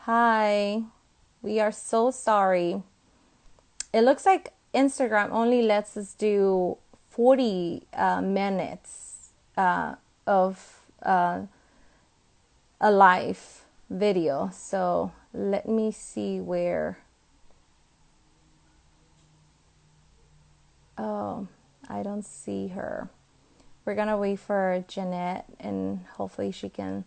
Hi, we are so sorry. It looks like Instagram only lets us do 40 minutes of a live video. So let me see where. Oh, I don't see her. We're gonna wait for Jeanette and hopefully she can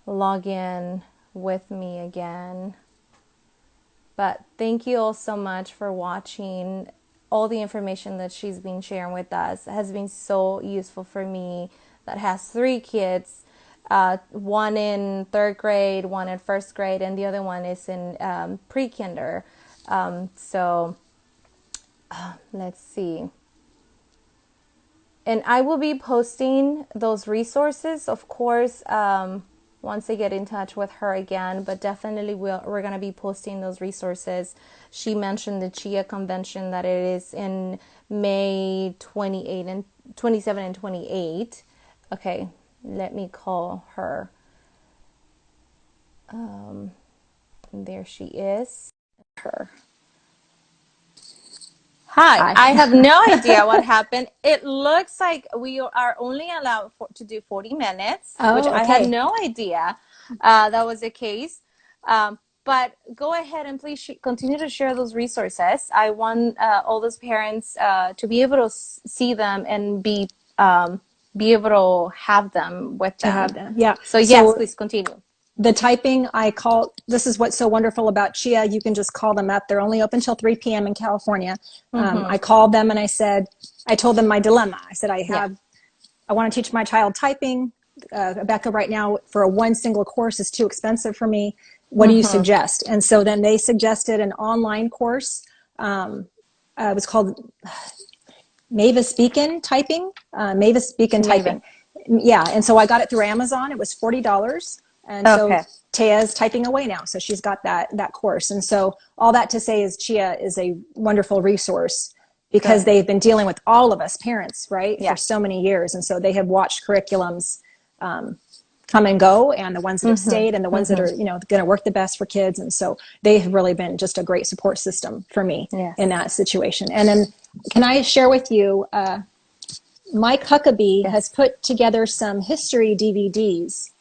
log in with me again. But thank you all so much for watching. All the information that she's been sharing with us has been so useful for me that has three kids, one in third grade, one in first grade, and the other one is in pre-kinder. Let's see. And I will be posting those resources, of course, once I get in touch with her again. But definitely we're going to be posting those resources. She mentioned the CHIA convention that it is in May 28 and 27 and 28. Okay, let me call her. There she is. Her. Hi. I have no idea what happened. It looks like we are only allowed to do 40 minutes, which Oh, I had okay. no idea that was the case. But go ahead and please continue to share those resources. I want all those parents to be able to see them and be able to have them with To have them. them. Yeah. So yes, So please continue. the typing this is what's so wonderful about Chia. You can just call them up. They're only open till 3 p.m. in California. I called them and I told them my dilemma. I said, Yeah. I want to teach my child typing. Becca, right now for one single course is too expensive for me. What do you suggest? And so then they suggested an online course. It was called Mavis Beacon Typing. Mavis Beacon Maven. Typing. Yeah, and so I got it through Amazon. It was $40, and so Okay. Taya's typing away now, so she's got that course. And so all that to say is Chia is a wonderful resource because Good. they've been dealing with all of us parents, right, for Yeah. so many years, and so they have watched curriculums come and go, and the ones that have stayed and the ones that are going to work the best for kids. And so they have really been just a great support system for me in Yes. that situation. And then can I share with you, Mike Huckabee has Yes. put together some history DVDs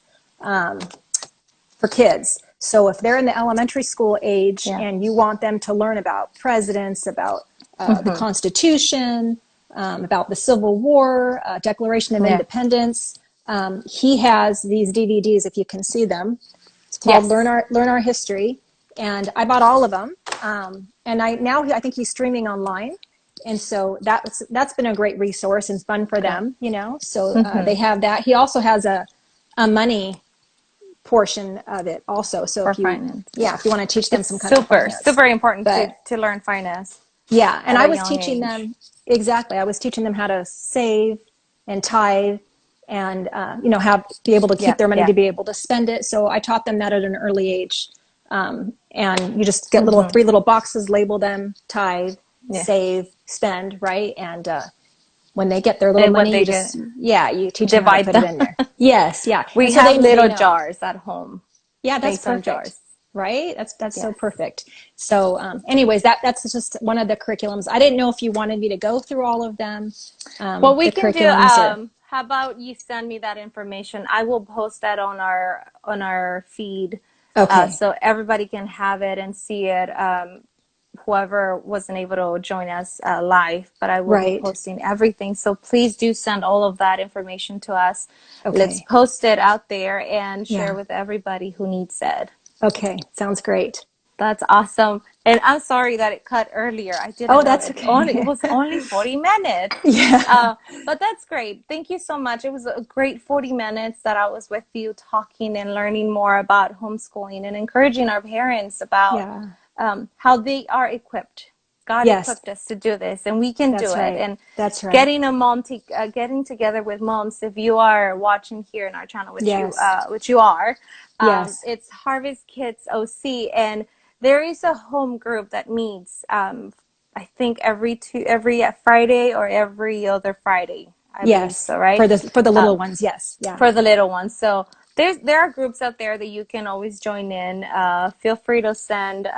for kids. So if they're in the elementary school age Yeah. and you want them to learn about presidents, about the Constitution, about the Civil War, Declaration of Yeah. Independence, he has these DVDs. If you can see them, it's called Yes. Learn Our History, and I bought all of them. And I think he's streaming online, and so that's been a great resource and fun for Good. them. So they have that. He also has a money portion of it also. So For finance. Yeah. if you want to teach them It's some kind of super, finance, super important but to learn finance yeah, and at I a was young teaching age. them exactly. I was teaching them how to save and tithe and have be able to keep Yeah. their money Yeah. to be able to spend it. So I taught them that at an early age. And you just get three little boxes, label them, tithe, Yeah. save, spend, right? And when they get their little And when money, they get you teach them how to divide put it them. in there. Yes, yeah. And We so have they little know. jars at home, Yeah, that's mason perfect. jars. Right? That's so Yes. perfect. So, anyways, that's just one of the curriculums. I didn't know if you wanted me to go through all of them, What we the can do, curriculums, or how about you send me that information? I will post that on our feed, okay, so everybody can have it and see it. Whoever wasn't able to join us live, but I will be right? posting everything. So please do send all of that information to us. Let's Okay, post it out there and share yeah, with everybody who needs it. okay, sounds great. That's awesome. And I'm sorry that it cut earlier. I Oh, didn't know that's it okay. was only 40 minutes. Yeah, But that's great. Thank you so much. It was a great 40 minutes that I was with you talking and learning more about homeschooling and encouraging our parents about yeah, how they are equipped. God yes, equipped us to do this, and we can do that's it. right. And That's right. getting together with moms. If you are watching here in our channel, Yes, which you are, yes, it's Harvest Kids OC, and there is a home group that meets. I think every Friday or every other Friday. I believe yes. so, right? For the little ones, yes, yeah, For the little ones. So there are groups out there that you can always join in. Feel free to send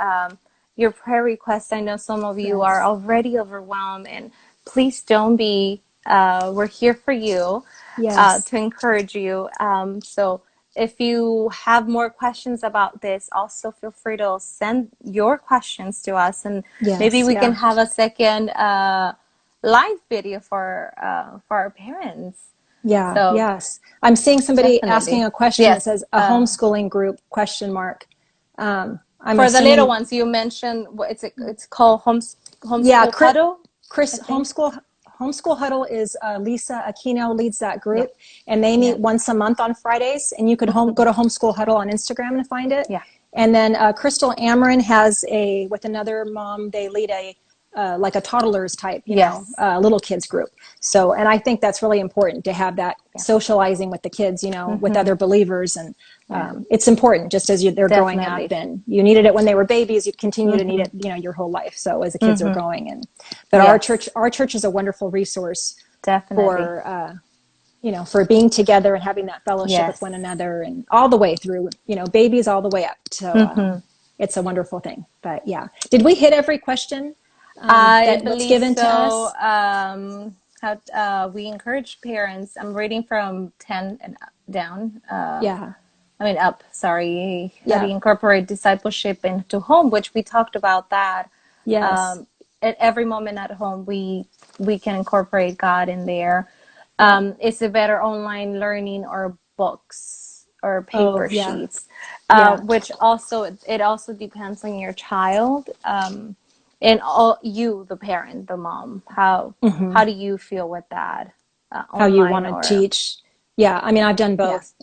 your prayer requests. I know some of you are Yes. already overwhelmed, and please don't be. We're here for you Yes. to encourage you. So if you have more questions about this, also feel free to send your questions to us, and maybe Yes. we can Yeah. have a second live video for our parents. Yeah. So Yes. I'm seeing somebody asking definitely, a question that yes. says a homeschooling group question mark. I'm For the little assuming, ones, you mentioned it's called yeah, Homeschool Huddle, I Chris, think. Homeschool Huddle is Lisa Aquino leads that Yeah, group, and they yeah, meet once a month on Fridays. And you could go to Homeschool Huddle on Instagram and find it. yeah. And then Crystal Amarin has with another mom, they lead a like a toddlers type, Yes. little kids group. So, and I think that's really important to have that Yeah. socializing with the kids, with Mm-hmm. other believers. And Yeah. It's important just as they're growing up, Definitely. and you needed it when they were babies, you continue to need Mm-hmm. it, your whole life. So as the kids are Mm-hmm. going, but Yes. our church is a wonderful resource Definitely. for, for being together and having that fellowship with Yes. one another, and all the way through, babies all the way up. So Mm-hmm. it's a wonderful thing. But yeah, did we hit every question I that was believe given to so. us? How we encourage parents. I'm reading from 10 and down. Yeah. I mean up. Sorry. How do Yeah. you incorporate discipleship into home? Which we talked about that. Yes. Um, at every moment at home, we can incorporate God in there. Yeah. Is it better online learning or books or Oh, paper yeah. sheets? Yeah. Which also it also depends on your child. And all you, the parent, the mom, how do you feel with that, How you online want to or teach. Yeah. I mean, I've done yeah, both.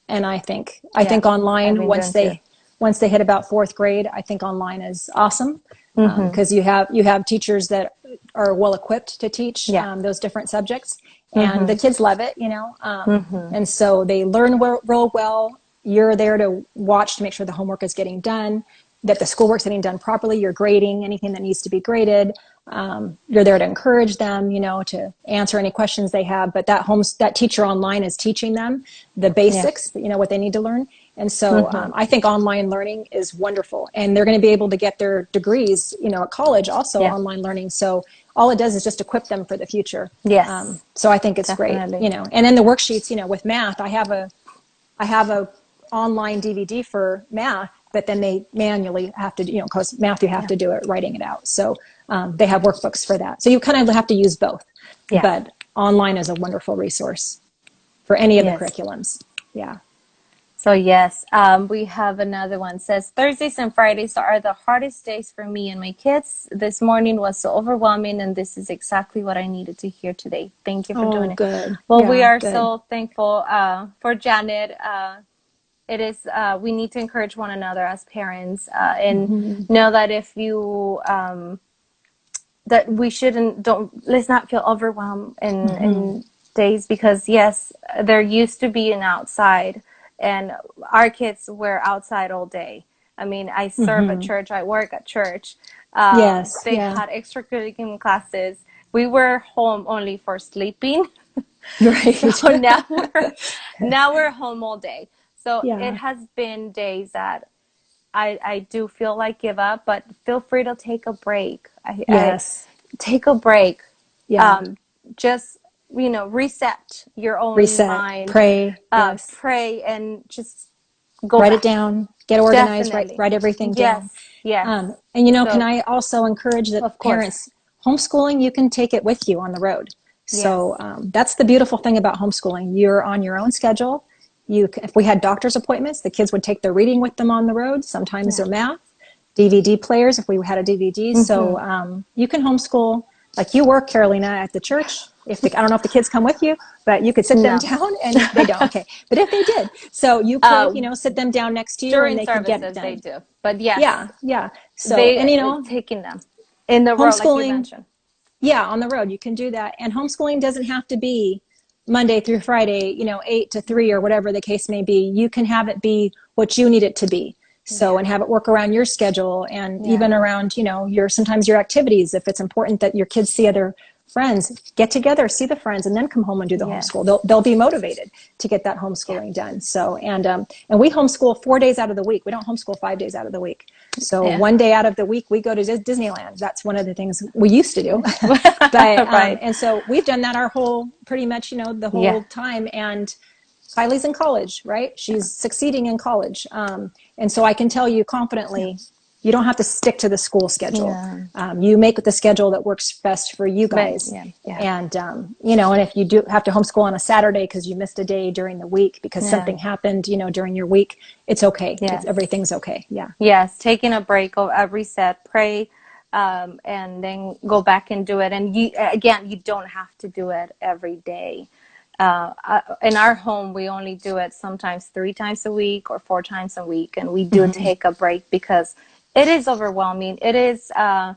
And I yeah, think I've online, been doing too. once they hit about fourth grade, I think online is awesome. Mm-hmm. Because you have teachers that are well equipped to teach Yeah. those different subjects, and the Mm-hmm. kids love it, Mm-hmm. and so they learn real well. You're there to watch to make sure the homework is getting done, that the schoolwork's getting done properly. You're grading anything that needs to be graded. You're there to encourage them, to answer any questions they have. But that teacher online is teaching them the Yeah. basics, what they need to learn. And so Mm-hmm. I think online learning is wonderful, and they're going to be able to get their degrees, at college, also Yeah. online learning. So all it does is just equip them for the future. Yes. So I think it's great, Definitely. And then the worksheets, with math, I have a online DVD for math, but then they manually have to, because math, you have Yeah. to do it, writing it out. So they have workbooks for that. So you kind of have to use both, Yeah. but online is a wonderful resource for any of the Yes. curriculums. Yeah. So yes, we have another one. It says Thursdays and Fridays are the hardest days for me and my kids. This morning was so overwhelming, and this is exactly what I needed to hear today. Thank you for Oh, doing it. good. Well, we Yeah, are good. so thankful for Janet. It is we need to encourage one another as parents, and Mm-hmm. know that if you that we shouldn't don't let's not feel overwhelmed Mm-hmm. in days, because yes, there used to be an outside, and our kids were outside all day. I mean, I serve at Mm-hmm. church, I work at church. Yes. They Yeah. had extracurricular classes. We were home only for sleeping. So Right. now we're home all day. So it Yeah. has been days that I do feel like give up, but feel free to take a break. I Yes. take a break. Yeah. Um, just reset your own Reset. mind. Pray. Yes. Pray and just go Write it back. down, get organized, Definitely. write everything down. Yes. Yes. And can So I also encourage that of course. parents, homeschooling, you can take it with you on the road. Yes. So that's the beautiful thing about homeschooling. You're on your own schedule. If we had doctor's appointments, the kids would take their reading with them on the road. Sometimes Yeah. their math, DVD players, if we had a DVD. Mm-hmm. So you can homeschool like you work, Carolina, at the church. I don't know if the kids come with you, but you could sit them No. down, and they don't. Okay. But if they did, so you could, sit them down next to you, and During they could get it services they done. do, but yes, Yeah. Yeah. So, they and taking them in the road like you homeschooling, mentioned. yeah, on the road, you can do that. And homeschooling doesn't have to be Monday through Friday, 8 to 3 or whatever the case may be. You can have it be what you need it to be. So, and have it work around your schedule, and Yeah. even around, sometimes your activities. If it's important that your kids see other friends, get together, see the friends, and then come home and do the homeschool. They'll be motivated to get that homeschooling done. So, and we homeschool 4 days out of the week. We don't homeschool 5 days out of the week. So 1 day out of the week, we go to Disneyland. That's one of the things we used to do. But, Right. and so we've done that pretty much, the whole time. And Kylie's in college, right? She's succeeding in college. And so I can tell you confidently, you don't have to stick to the school schedule. Yeah. You make the schedule that works best for you guys. Right. And, and if you do have to homeschool on a Saturday because you missed a day during the week because something happened, during your week, it's okay. Everything's okay. Yeah. Yes. Taking a break, reset, pray, and then go back and do it. And you don't have to do it every day. In our home, we only do it sometimes 3 times a week or 4 times a week. And we do take a break because it is overwhelming. It is a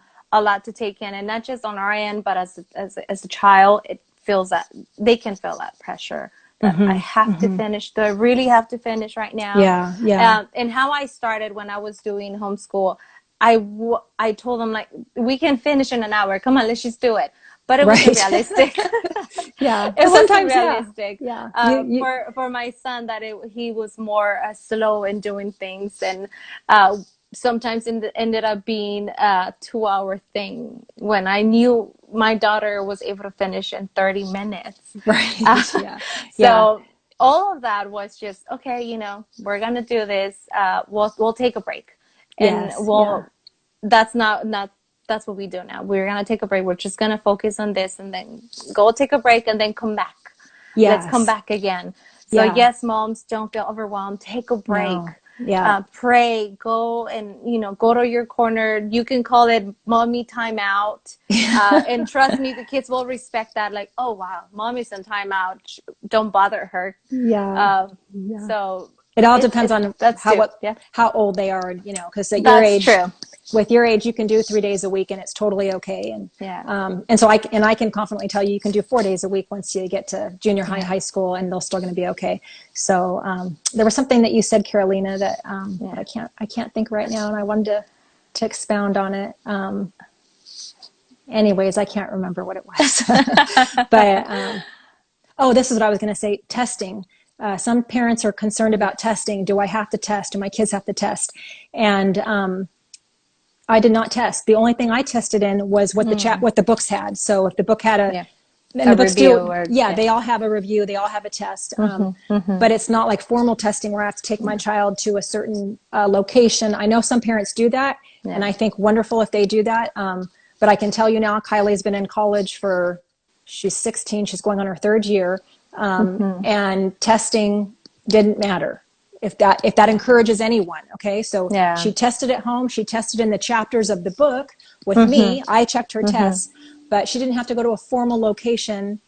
lot to take in, and not just on our end, but as a child, it feels that they can feel that pressure that I have to finish. Do I really have to finish right now? Yeah. And how I started when I was doing homeschool, I told them, like, we can finish in an hour. Come on, let's just do it. But it wasn't realistic. It wasn't realistic. For my son, that he was more slow in doing things, and sometimes ended up being a 2-hour thing when I knew my daughter was able to finish in 30 minutes. Right. So all of that was just, okay, we're going to do this. We'll take a break. And that's what we do now. We're going to take a break. We're just going to focus on this and then go take a break and then come back. Let's come back again. So yes, moms, don't feel overwhelmed. Take a break. Pray, go and, go to your corner. You can call it mommy timeout. And trust me, the kids will respect that. Like, oh, wow, mommy's in timeout. Don't bother her. So it all depends on how old they are, because at your age, with your age, you can do 3 days a week and it's totally okay. And so I can confidently tell you, you can do 4 days a week once you get to junior high, high school, and they're still going to be okay. So there was something that you said, Carolina, that I can't think right now, and I wanted to expound on it. Anyways, I can't remember what it was. But this is what I was going to say. Testing. Some parents are concerned about testing. Do I have to test? Do my kids have to test? And I did not test. The only thing I tested in was what the books had. So if the book had and the books they all have a review. They all have a test. But it's not like formal testing where I have to take my child to a certain location. I know some parents do that, and I think wonderful if they do that. But I can tell you now, Kylie's been in college she's 16. She's going on her 3rd year. And testing didn't matter. If that encourages anyone. Okay. So she tested at home. She tested in the chapters of the book with me. I checked her tests, but she didn't have to go to a formal location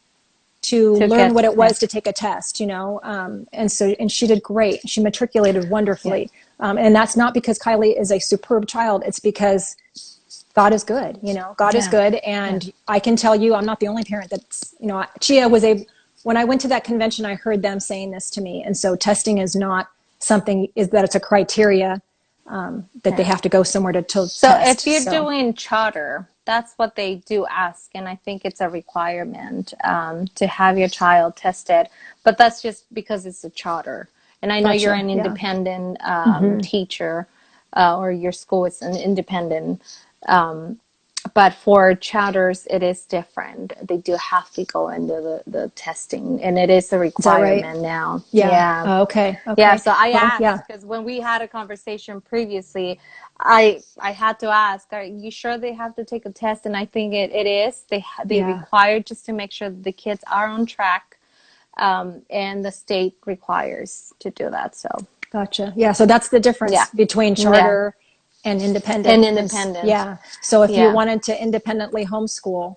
to learn what it was to take a test, and she did great. She matriculated wonderfully. And that's not because Kylie is a superb child. It's because God is good, God is good. And I can tell you, I'm not the only parent that's, Chia was when I went to that convention, I heard them saying this to me. And so testing is not something, is that it's a criteria that they have to go somewhere to test. So if you're doing charter, that's what they do ask. And I think it's a requirement to have your child tested. But that's just because it's a charter. And I know you're an independent teacher, or your school is an independent. But for charters, it is different. They do have to go into the testing, and it is a requirement now. Yeah. Oh, okay. Yeah. So I asked, because when we had a conversation previously, I had to ask, are you sure they have to take a test? And I think it is. They require, just to make sure that the kids are on track, and the state requires to do that. So gotcha. Yeah. So that's the difference between charter and independent. So if you wanted to independently homeschool,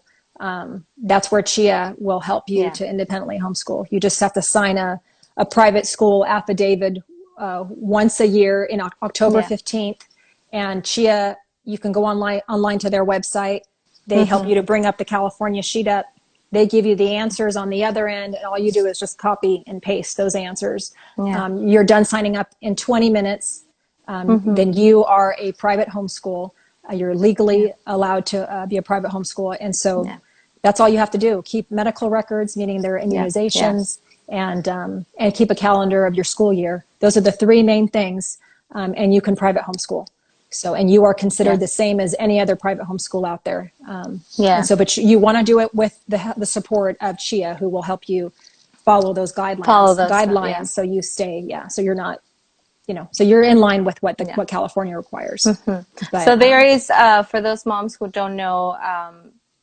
that's where Chia will help you to independently homeschool. You just have to sign a private school affidavit once a year in October 15th. And Chia, you can go online to their website. They help you to bring up the California sheet up. They give you the answers on the other end, and all you do is just copy and paste those answers. You're done signing up in 20 minutes. Then you are a private homeschool. You're legally allowed to be a private homeschool. And so That's all you have to do. Keep medical records, meaning their Yeah. Yeah. immunizations, and keep a calendar of your school year. Those are the three main things. And you can private homeschool. So, and you are considered the Yes. same as any other private homeschool out there. And Yeah. so, but you want to do it with the support of Chia, who will help you follow those Follow those stuff. Yeah. so you stay, so you're not, so you're in line with what Yeah. what California requires. But, So there is, for those moms who don't know,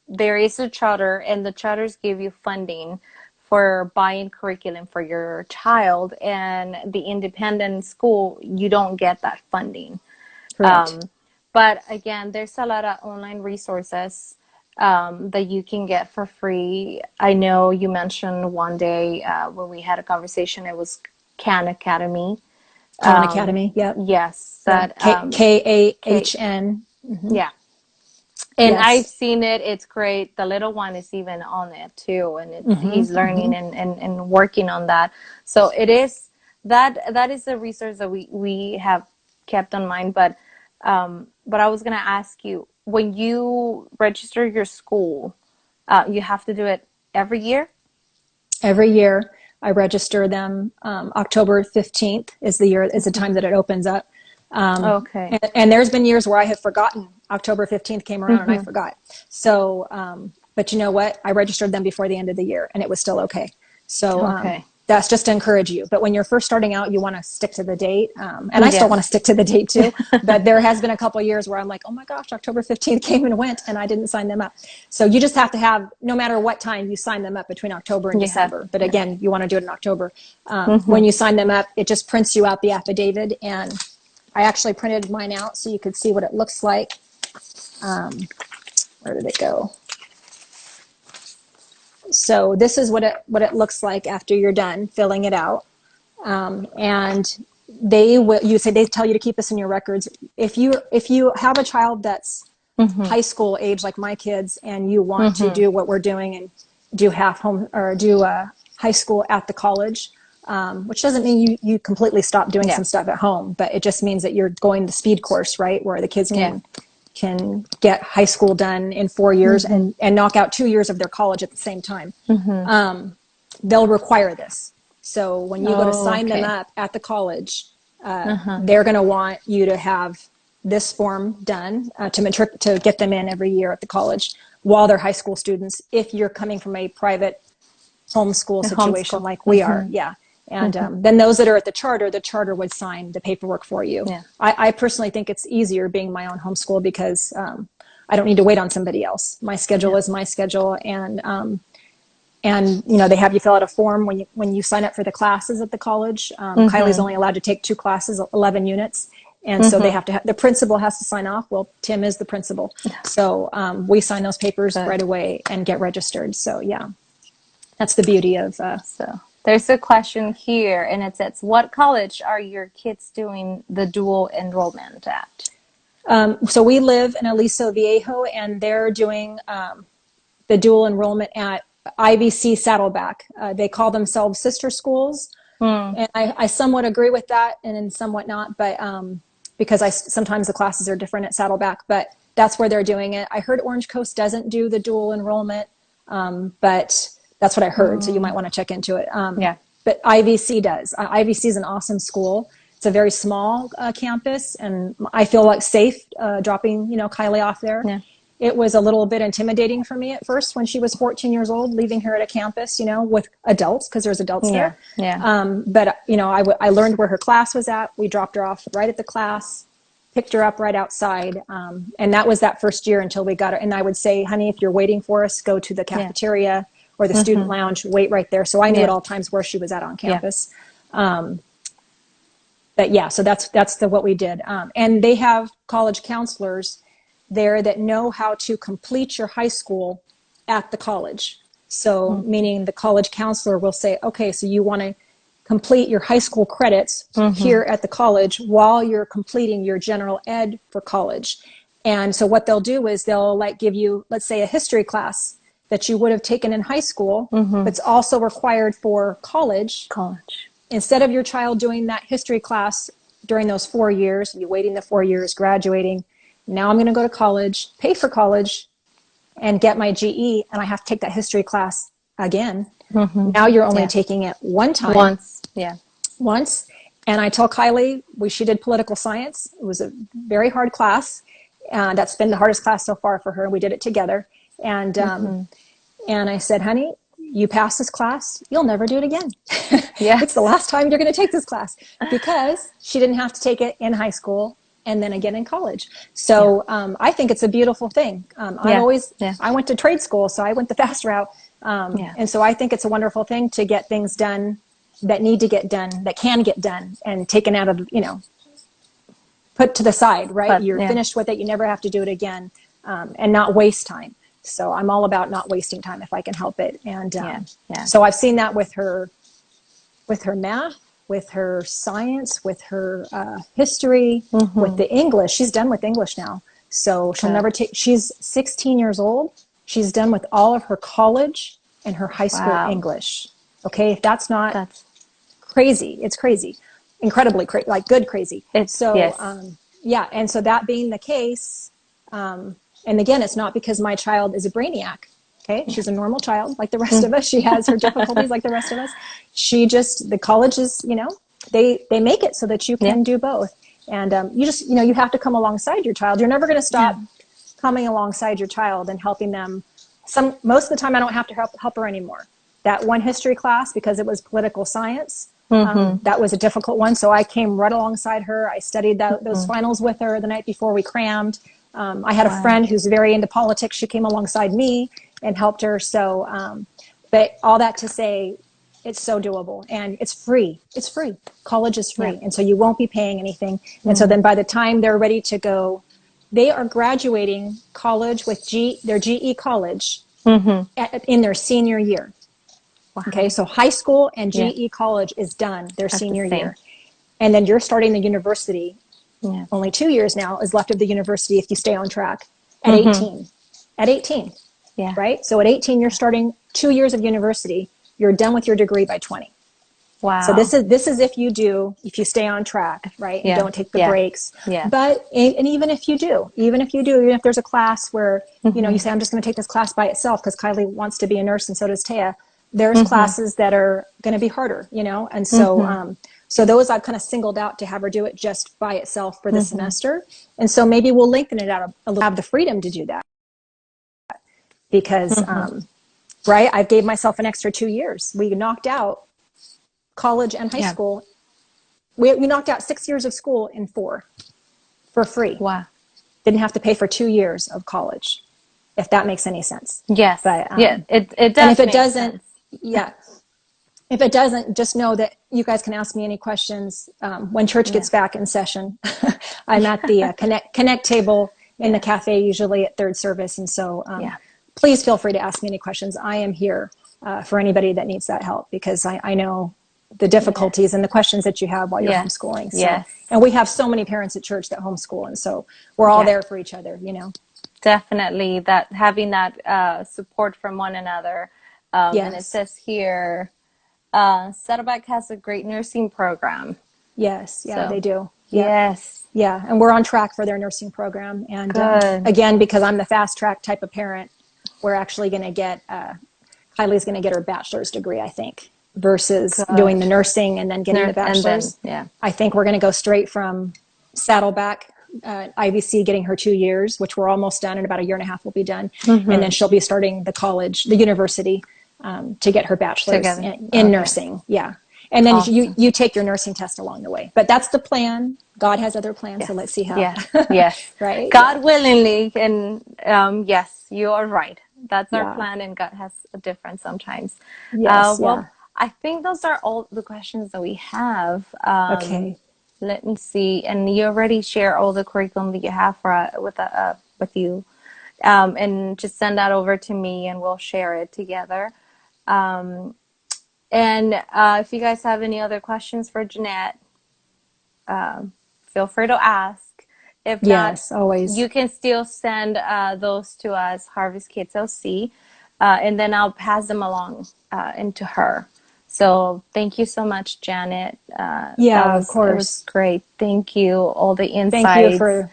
there is a charter, and the charters give you funding for buying curriculum for your child, and the independent school, you don't get that funding. correct. But again, there's a lot of online resources that you can get for free. I know you mentioned one day when we had a conversation, it was Khan Academy. Khan Academy. Yep. Yes, Yeah. that KAHN. yeah. And I've Yes. seen it. It's great. The little one is even on it too, and Mm-hmm. he's learning and working on that. So it is that is a resource that we have kept on mind. But I was gonna ask you, when you register your school, you have to do it every year? Every year I register them. October 15th is the time that it opens up. Okay. And there's been years where I have forgotten. October 15th came around and I forgot. So, but you know what? I registered them before the end of the year and it was still okay. So, Okay. that's just to encourage you. But when you're first starting out, you want to stick to the date. And I still want to stick to the date too. But there has been a couple of years where I'm like, oh my gosh, October 15th came and went and I didn't sign them up. So you just have to have, no matter what time you sign them up between October and December. But again, you want to do it in October. When you sign them up, it just prints you out the affidavit. And I actually printed mine out so you could see what it looks like. Where did it go? So this is what it looks like after you're done filling it out. And they tell you to keep this in your records. If you have a child that's high school age, like my kids, and you want to do what we're doing and do high school at the college, which doesn't mean you completely stop doing some stuff at home, but it just means that you're going the speed course, right? Where the kids can get high school done in 4 years and knock out 2 years of their college at the same time. They'll require this. So when you go to sign them up at the college, they're going to want you to have this form done to get them in every year at the college while they're high school students. If you're coming from a private homeschool situation like we are. Yeah. And then those that are at the charter would sign the paperwork for you. Yeah. I personally think it's easier being my own homeschool because I don't need to wait on somebody else. My schedule is my schedule. And they have you fill out a form when you sign up for the classes at the college. Kylie's only allowed to take 2 classes, 11 units. And so they have to the principal has to sign off. Well, Tim is the principal. So we sign those papers right away and get registered. So yeah, that's the beauty of so. There's a question here, and it says, what college are your kids doing the dual enrollment at? So we live in Aliso Viejo, and they're doing the dual enrollment at IBC Saddleback. They call themselves sister schools, and I somewhat agree with that, and then somewhat not, but because sometimes the classes are different at Saddleback, but that's where they're doing it. I heard Orange Coast doesn't do the dual enrollment, but that's what I heard. So you might want to check into it. But IVC does. IVC is an awesome school. It's a very small campus, and I feel like safe dropping, Kylie off there. Yeah. It was a little bit intimidating for me at first when she was 14 years old, leaving her at a campus, with adults, because there's adults there. Yeah. But I learned where her class was at. We dropped her off right at the class, picked her up right outside, and that was that first year until we got her. And I would say, honey, if you're waiting for us, go to the cafeteria or the student lounge, wait right there. So I knew at all times where she was at on campus. But so that's what we did. And they have college counselors there that know how to complete your high school at the college. So meaning the college counselor will say, okay, so you want to complete your high school credits here at the college while you're completing your general ed for college. And so what they'll do is they'll give you, let's say, a history class that you would have taken in high school, but it's also required for college. Instead of your child doing that history class during those 4 years, you waiting the 4 years, graduating, now I'm going to go to college, pay for college, and get my GE, and I have to take that history class again. Now you're only taking it one time. Once. And I told Kylie, she did political science. It was a very hard class. That's been the hardest class so far for her. We did it together. And I said, honey, you pass this class, you'll never do it again. It's the last time you're going to take this class, because she didn't have to take it in high school and then again in college. So I think it's a beautiful thing. I went to trade school, so I went the fast route. And so I think it's a wonderful thing to get things done that need to get done, that can get done, and taken out of, put to the side, right? But, you're finished with it. You never have to do it again, and not waste time. So I'm all about not wasting time if I can help it. And so I've seen that with her math, with her science, with her history, with the English. She's done with English now. So she'll never take, she's 16 years old. She's done with all of her college and her high school English. Okay. If that's crazy, it's crazy, incredibly crazy, like good crazy. And so that being the case, and again, it's not because my child is a brainiac. Okay. She's a normal child like the rest of us. She has her difficulties like the rest of us. The colleges, they make it so that you can do both. And you just, you have to come alongside your child. You're never going to stop coming alongside your child and helping them. Most of the time I don't have to help her anymore. That one history class, because it was political science, that was a difficult one. So I came right alongside her. I studied those finals with her the night before we crammed. I had a friend who's very into politics. She came alongside me and helped her. So, but all that to say, it's so doable, and it's free. It's free. College is free. And so you won't be paying anything. And so then by the time they're ready to go, they are graduating college with their GE college in their senior year. Okay. So high school and GE college is done their senior year. And then you're starting the university. Only 2 years now is left of the university if you stay on track at 18. At 18. Right? So at 18, you're starting 2 years of university. You're done with your degree by 20. Wow. So this is if you stay on track, right? And don't take the breaks. But, and even if you do, even if there's a class where, you say, I'm just going to take this class by itself because Kylie wants to be a nurse and so does Taya. There's classes that are going to be harder, and so, so those I've kind of singled out to have her do it just by itself for the semester. And so maybe we'll lengthen it out a little, have the freedom to do that because, right. I gave myself an extra 2 years. We knocked out college and high school. We knocked out 6 years of school in 4 for free. Wow. Didn't have to pay for 2 years of college, if that makes any sense. Yes. But, it does. And if it doesn't, sense. If it doesn't, just know that you guys can ask me any questions when church gets back in session. I'm at the connect table in the cafe, usually at third service. And so please feel free to ask me any questions. I am here for anybody that needs that help, because I know the difficulties and the questions that you have while you're homeschooling. So, and we have so many parents at church that homeschool. And so we're all there for each other, Definitely, that having that support from one another. And it says here, Saddleback has a great nursing program. Yes, they do. Yes. Yeah, and we're on track for their nursing program. And again, because I'm the fast track type of parent, we're actually going to get, Kylie's going to get her bachelor's degree, I think, versus doing the nursing and then getting the bachelor's. I think we're going to go straight from Saddleback, IVC getting her 2 years, which we're almost done. In about a year and a half, we'll be done. And then she'll be starting the university, to get her bachelor's in nursing. Yeah. And then you take your nursing test along the way, but that's the plan. God has other plans. So let's see how, right. God willingly. And, yes, you are right. That's our plan, and God has a different sometimes. I think those are all the questions that we have. Okay. Let me see. And you already share all the curriculum that you have with you. And just send that over to me and we'll share it together. And if you guys have any other questions for Jeanette, feel free to ask. If not, always. You can still send those to us, Harvest Kids LC, and then I'll pass them along into her. So thank you so much, Janet. Of course. It was great. Thank you. All the insights. Thank you for...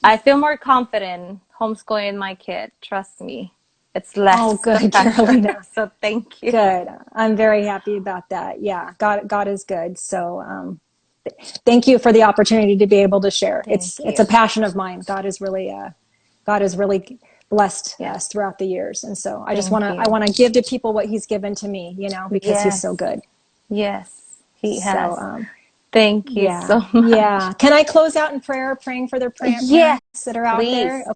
I feel more confident homeschooling my kid. Trust me. it's less Oh, good, pressure. Carolina. So thank you. Good. I'm very happy about that. Yeah, God is good. So, thank you for the opportunity to be able to share. Thank It's a you. passion of mine. God has really blessed Yes. us throughout the years, and so Thank I you. want to give to people what He's given to me, because He's so Yes. good. Yes, he So, has. Thank you yeah, so much. yeah. Can I close out in prayer, praying for the parents Yes, that are out there? please.